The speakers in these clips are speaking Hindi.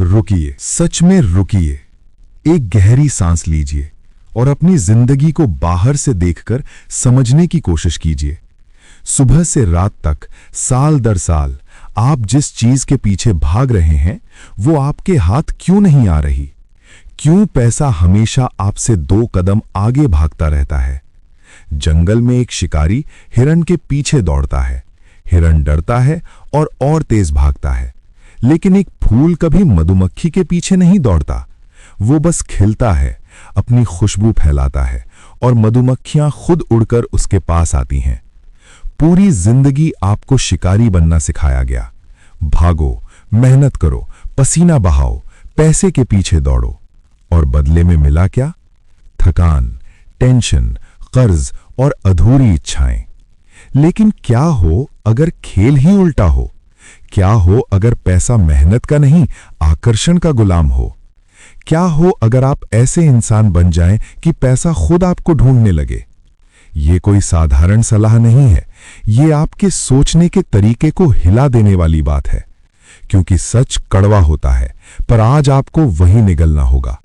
रुकिए, सच में रुकिए। एक गहरी सांस लीजिए और अपनी जिंदगी को बाहर से देखकर समझने की कोशिश कीजिए। सुबह से रात तक, साल दर साल आप जिस चीज के पीछे भाग रहे हैं वो आपके हाथ क्यों नहीं आ रही? क्यों पैसा हमेशा आपसे 2 कदम आगे भागता रहता है? जंगल में एक शिकारी हिरण के पीछे दौड़ता है। हिरण डरता है और तेज भागता है, लेकिन एक फूल कभी मधुमक्खी के पीछे नहीं दौड़ता। वो बस खिलता है, अपनी खुशबू फैलाता है और मधुमक्खियां खुद उड़कर उसके पास आती हैं। पूरी जिंदगी आपको शिकारी बनना सिखाया गया। भागो, मेहनत करो, पसीना बहाओ, पैसे के पीछे दौड़ो, और बदले में मिला क्या? थकान, टेंशन, कर्ज और अधूरी इच्छाएं। लेकिन क्या हो अगर खेल ही उल्टा हो? क्या हो अगर पैसा मेहनत का नहीं, आकर्षण का गुलाम हो? क्या हो अगर आप ऐसे इंसान बन जाएं कि पैसा खुद आपको ढूंढने लगे? ये कोई साधारण सलाह नहीं है, ये आपके सोचने के तरीके को हिला देने वाली बात है। क्योंकि सच कड़वा होता है, पर आज आपको वहीं निगलना होगा।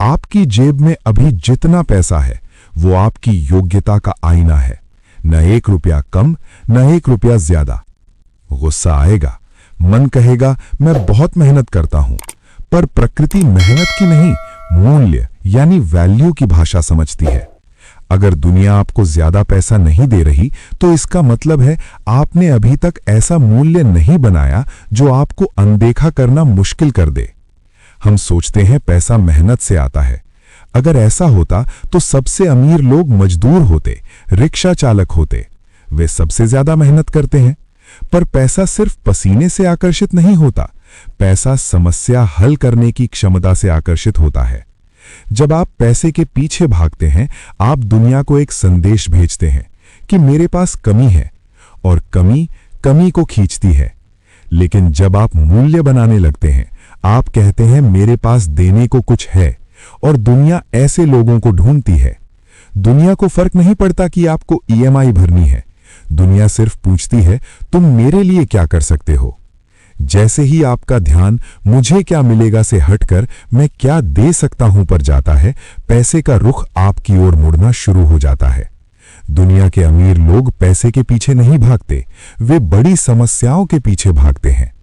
आपकी जेब में अभी जितना पैसा है वो आपकी योग्यता का आईना है। न 1 रुपया कम, न 1 रुपया ज्यादा। गुस्सा आएगा, मन कहेगा मैं बहुत मेहनत करता हूं, पर प्रकृति मेहनत की नहीं, मूल्य यानी वैल्यू की भाषा समझती है। अगर दुनिया आपको ज्यादा पैसा नहीं दे रही तो इसका मतलब है आपने अभी तक ऐसा मूल्य नहीं बनाया जो आपको अनदेखा करना मुश्किल कर दे। हम सोचते हैं पैसा मेहनत से आता है। अगर ऐसा होता तो सबसे अमीर लोग मजदूर होते, रिक्शा चालक होते। वे सबसे ज्यादा मेहनत करते हैं। पर पैसा सिर्फ पसीने से आकर्षित नहीं होता, पैसा समस्या हल करने की क्षमता से आकर्षित होता है। जब आप पैसे के पीछे भागते हैं, आप दुनिया को एक संदेश भेजते हैं कि मेरे पास कमी है, और कमी कमी को खींचती है। लेकिन जब आप मूल्य बनाने लगते हैं, आप कहते हैं मेरे पास देने को कुछ है, और दुनिया ऐसे लोगों को ढूंढती है। दुनिया को फर्क नहीं पड़ता कि आपको EMI भरनी है। दुनिया सिर्फ पूछती है तुम मेरे लिए क्या कर सकते हो। जैसे ही आपका ध्यान मुझे क्या मिलेगा से हटकर मैं क्या दे सकता हूं पर जाता है, पैसे का रुख आपकी ओर मुड़ना शुरू हो जाता है। दुनिया के अमीर लोग पैसे के पीछे नहीं भागते, वे बड़ी समस्याओं के पीछे भागते हैं।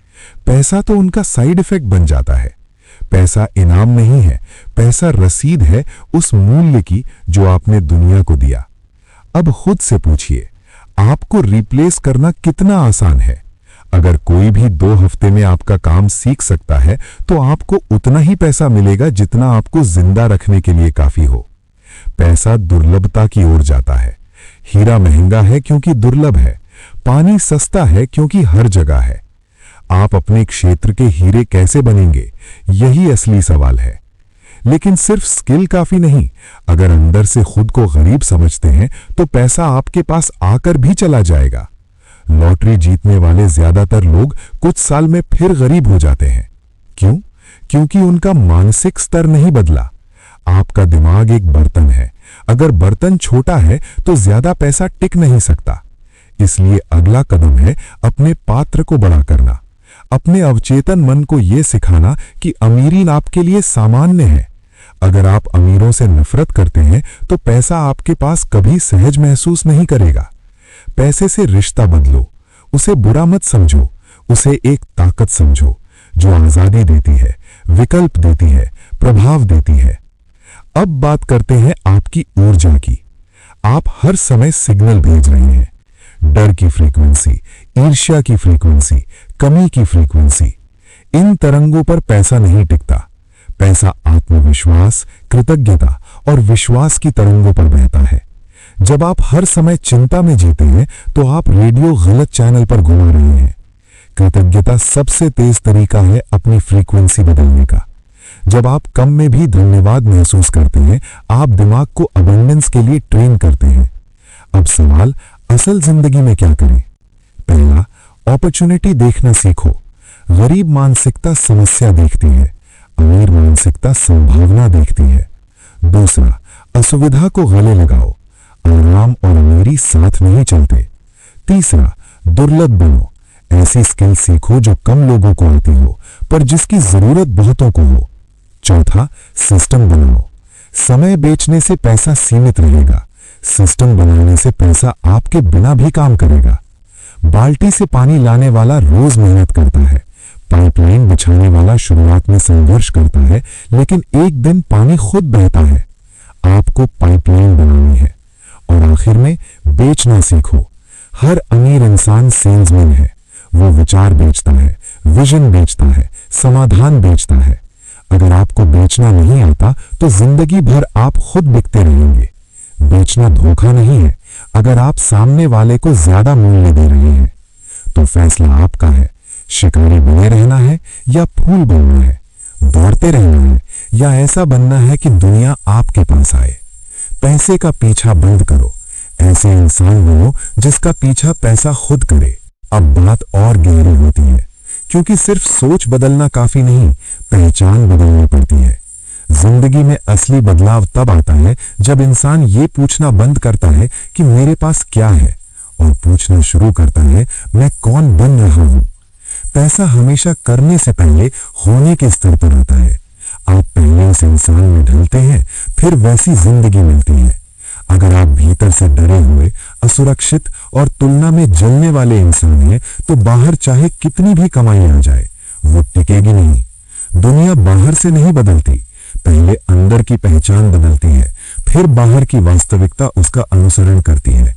पैसा तो उनका साइड इफेक्ट बन जाता है। पैसा इनाम नहीं है, पैसा रसीद है उस मूल्य की जो आपने दुनिया को दिया। अब खुद से पूछिए, आपको रिप्लेस करना कितना आसान है? अगर कोई भी 2 हफ्ते में आपका काम सीख सकता है तो आपको उतना ही पैसा मिलेगा जितना आपको जिंदा रखने के लिए काफी हो। पैसा दुर्लभता की ओर जाता है। हीरा महंगा है क्योंकि दुर्लभ है। पानी सस्ता है क्योंकि हर जगह है। आप अपने क्षेत्र के हीरे कैसे बनेंगे, यही असली सवाल है। लेकिन सिर्फ स्किल काफी नहीं। अगर अंदर से खुद को गरीब समझते हैं तो पैसा आपके पास आकर भी चला जाएगा। लॉटरी जीतने वाले ज्यादातर लोग कुछ साल में फिर गरीब हो जाते हैं। क्यों? क्योंकि उनका मानसिक स्तर नहीं बदला। आपका दिमाग एक बर्तन है। अगर बर्तन छोटा है तो ज्यादा पैसा टिक नहीं सकता। इसलिए अगला कदम है अपने पात्र को बड़ा करना। अपने अवचेतन मन को यह सिखाना कि अमीरी आपके लिए सामान्य है। अगर आप अमीरों से नफरत करते हैं तो पैसा आपके पास कभी सहज महसूस नहीं करेगा। पैसे से रिश्ता बदलो, उसे बुरा मत समझो, उसे एक ताकत समझो जो आजादी देती है, विकल्प देती है, प्रभाव देती है। अब बात करते हैं आपकी ऊर्जा की। आप हर समय सिग्नल भेज रहे हैं। डर की फ्रीक्वेंसी, ईर्ष्या की फ्रीक्वेंसी, कमी की फ्रीक्वेंसी। इन तरंगों पर पैसा नहीं टिकता। पैसा आत्मविश्वास, कृतज्ञता और विश्वास की तरंगों पर बहता है। जब आप हर समय चिंता में जीते हैं तो आप रेडियो गलत चैनल पर घुमा रहे हैं। कृतज्ञता सबसे तेज तरीका है अपनी फ्रीक्वेंसी बदलने का। जब आप कम में भी धन्यवाद महसूस करते हैं, आप दिमाग को अबंडेंस के लिए ट्रेन करते हैं। अब सवाल, असल जिंदगी में क्या करें? पहला, अपॉर्चुनिटी देखना सीखो। गरीब मानसिकता समस्या देखती है, अमीर मानसिकता संभावना देखती है। दूसरा, असुविधा को गले लगाओ। आराम और अमीरी साथ नहीं चलते। तीसरा, दुर्लभ बनो। ऐसी स्किल सीखो जो कम लोगों को आती हो पर जिसकी जरूरत बहुतों को हो। चौथा, सिस्टम बनाओ। समय बेचने से पैसा सीमित रहेगा, सिस्टम बनाने से पैसा आपके बिना भी काम करेगा। बाल्टी से पानी लाने वाला रोज मेहनत करता है, पाइपलाइन बिछाने वाला शुरुआत में संघर्ष करता है, लेकिन एक दिन पानी खुद बहता है। आपको पाइपलाइन बनानी है। और आखिर में बेचना सीखो। हर अमीर इंसान सेल्समैन है। वो विचार बेचता है, विजन बेचता है, समाधान बेचता है। अगर आपको बेचना नहीं आता तो जिंदगी भर आप खुद बिकते रहेंगे। बेचना धोखा नहीं है। अगर आप सामने वाले को ज्यादा मूल्य दे रहे हैं तो फैसला आपका है। शिकारी बने रहना है या फूल बनना है, दौड़ते रहना है या ऐसा बनना है कि दुनिया आपके पास आए। पैसे का पीछा बंद करो, ऐसे इंसान बनो जिसका पीछा पैसा खुद करे। अब बात और गहरी होती है, क्योंकि सिर्फ सोच बदलना काफी नहीं, पहचान बदलनी पड़ती है। जिंदगी में असली बदलाव तब आता है जब इंसान ये पूछना बंद करता है कि मेरे पास क्या है, और पूछना शुरू करता है मैं कौन बन रहा हूं। पैसा हमेशा करने से पहले होने के स्तर पर आता है। आप पहले उस इंसान में ढलते हैं, फिर वैसी जिंदगी मिलती है। अगर आप भीतर से डरे हुए, असुरक्षित और तुलना में जलने वाले इंसान हैं, तो बाहर चाहे कितनी भी कमाई आ जाए वो टिकेगी नहीं। दुनिया बाहर से नहीं बदलती, पहले अंदर की पहचान बदलती है, फिर बाहर की वास्तविकता उसका अनुसरण करती है।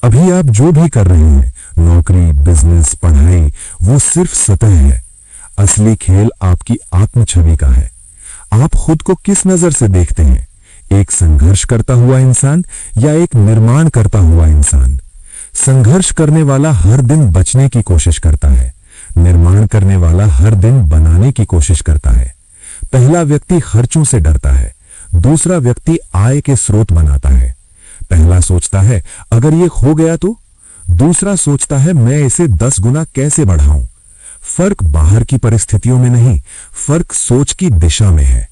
अभी आप जो भी कर रहे हैं, नौकरी, बिजनेस, पढ़ाई, वो सिर्फ सतह है। असली खेल आपकी आत्म छवि का है। आप खुद को किस नजर से देखते हैं? एक संघर्ष करता हुआ इंसान या एक निर्माण करता हुआ इंसान? संघर्ष करने वाला हर दिन बचने की कोशिश करता है, निर्माण करने वाला हर दिन बनाने की कोशिश करता है। पहला व्यक्ति खर्चों से डरता है, दूसरा व्यक्ति आय के स्रोत बनाता है। पहला सोचता है अगर ये खो गया तो, दूसरा सोचता है मैं इसे 10 गुना कैसे बढ़ाऊं। फर्क बाहर की परिस्थितियों में नहीं, फर्क सोच की दिशा में है।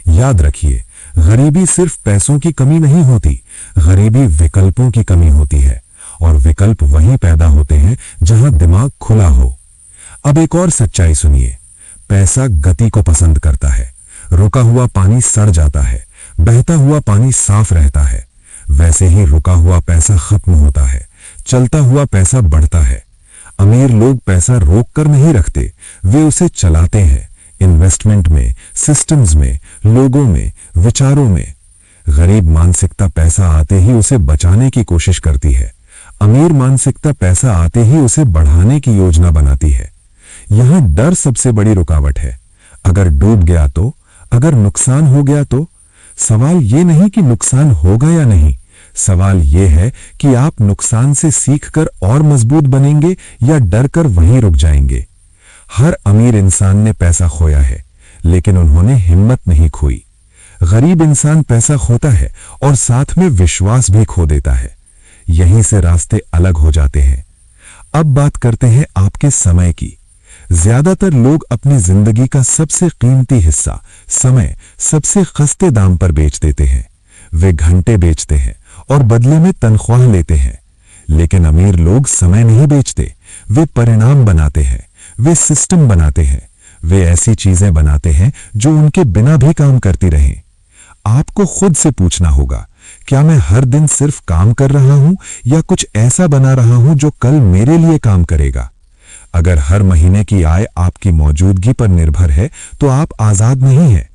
याद रखिए, गरीबी सिर्फ पैसों की कमी नहीं होती, गरीबी विकल्पों की कमी होती है, और विकल्प वहीं पैदा होते हैं जहां दिमाग खुला हो। अब एक और सच्चाई सुनिए, पैसा गति को पसंद करता है। रुका हुआ पानी सड़ जाता है, बहता हुआ पानी साफ रहता है। वैसे ही रुका हुआ पैसा खत्म होता है, चलता हुआ पैसा बढ़ता है। अमीर लोग पैसा रोक कर नहीं रखते, वे उसे चलाते हैं, इन्वेस्टमेंट में, सिस्टम्स में, लोगों में, विचारों में। गरीब मानसिकता पैसा आते ही उसे बचाने की कोशिश करती है, अमीर मानसिकता पैसा आते ही उसे बढ़ाने की योजना बनाती है। यहां डर सबसे बड़ी रुकावट है। अगर डूब गया तो, अगर नुकसान हो गया तो? सवाल ये नहीं कि नुकसान होगा या नहीं, सवाल यह है कि आप नुकसान से सीखकर और मजबूत बनेंगे या डरकर वहीं रुक जाएंगे। हर अमीर इंसान ने पैसा खोया है, लेकिन उन्होंने हिम्मत नहीं खोई। गरीब इंसान पैसा खोता है और साथ में विश्वास भी खो देता है। यहीं से रास्ते अलग हो जाते हैं। अब बात करते हैं आपके समय की। ज्यादातर लोग अपनी जिंदगी का सबसे कीमती हिस्सा, समय, सबसे सस्ते दाम पर बेच देते हैं। वे घंटे बेचते हैं और बदले में तनख्वाह लेते हैं। लेकिन अमीर लोग समय नहीं बेचते, वे परिणाम बनाते हैं, वे सिस्टम बनाते हैं, वे ऐसी चीजें बनाते हैं जो उनके बिना भी काम करती रहें। आपको खुद से पूछना होगा, क्या मैं हर दिन सिर्फ काम कर रहा हूं या कुछ ऐसा बना रहा हूं जो कल मेरे लिए काम करेगा? अगर हर महीने की आय आपकी मौजूदगी पर निर्भर है तो आप आजाद नहीं हैं।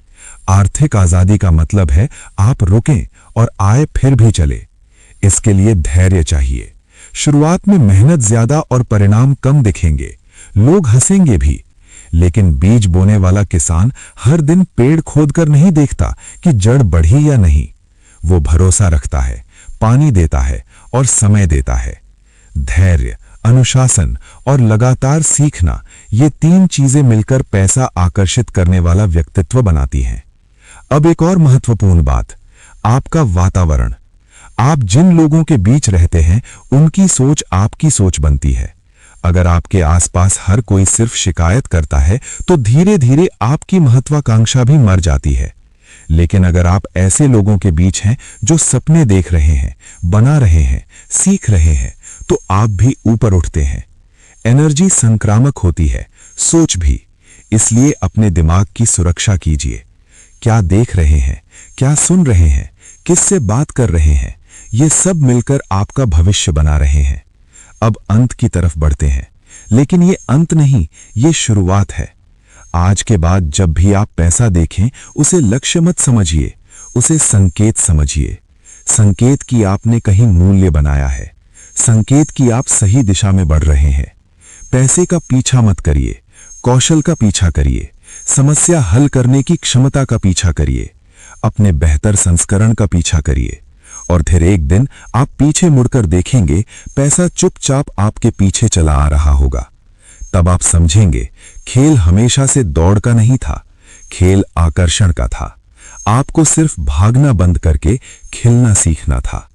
आर्थिक आजादी का मतलब है आप रुकें और आय फिर भी चले। इसके लिए धैर्य चाहिए। शुरुआत में मेहनत ज्यादा और परिणाम कम दिखेंगे, लोग हंसेंगे भी, लेकिन बीज बोने वाला किसान हर दिन पेड़ खोदकर नहीं देखता कि जड़ बढ़ी या नहीं। वो भरोसा रखता है, पानी देता है और समय देता है। धैर्य, अनुशासन और लगातार सीखना, ये 3 चीजें मिलकर पैसा आकर्षित करने वाला व्यक्तित्व बनाती हैं। अब एक और महत्वपूर्ण बात, आपका वातावरण। आप जिन लोगों के बीच रहते हैं उनकी सोच आपकी सोच बनती है। अगर आपके आसपास हर कोई सिर्फ शिकायत करता है तो धीरे धीरे आपकी महत्वाकांक्षा भी मर जाती है। लेकिन अगर आप ऐसे लोगों के बीच हैं जो सपने देख रहे हैं, बना रहे हैं, सीख रहे हैं, तो आप भी ऊपर उठते हैं। एनर्जी संक्रामक होती है, सोच भी। इसलिए अपने दिमाग की सुरक्षा कीजिए। क्या देख रहे हैं, क्या सुन रहे हैं, किससे बात कर रहे हैं, ये सब मिलकर आपका भविष्य बना रहे हैं। अब अंत की तरफ बढ़ते हैं, लेकिन ये अंत नहीं, ये शुरुआत है। आज के बाद जब भी आप पैसा देखें, उसे लक्ष्य मत समझिए, उसे संकेत समझिए। संकेत कि आपने कहीं मूल्य बनाया है, संकेत कि आप सही दिशा में बढ़ रहे हैं। पैसे का पीछा मत करिए, कौशल का पीछा करिए, समस्या हल करने की क्षमता का पीछा करिए, अपने बेहतर संस्करण का पीछा करिए। और फिर एक दिन आप पीछे मुड़कर देखेंगे, पैसा चुपचाप आपके पीछे चला आ रहा होगा। तब आप समझेंगे, खेल हमेशा से दौड़ का नहीं था, खेल आकर्षण का था। आपको सिर्फ भागना बंद करके खिलना सीखना था।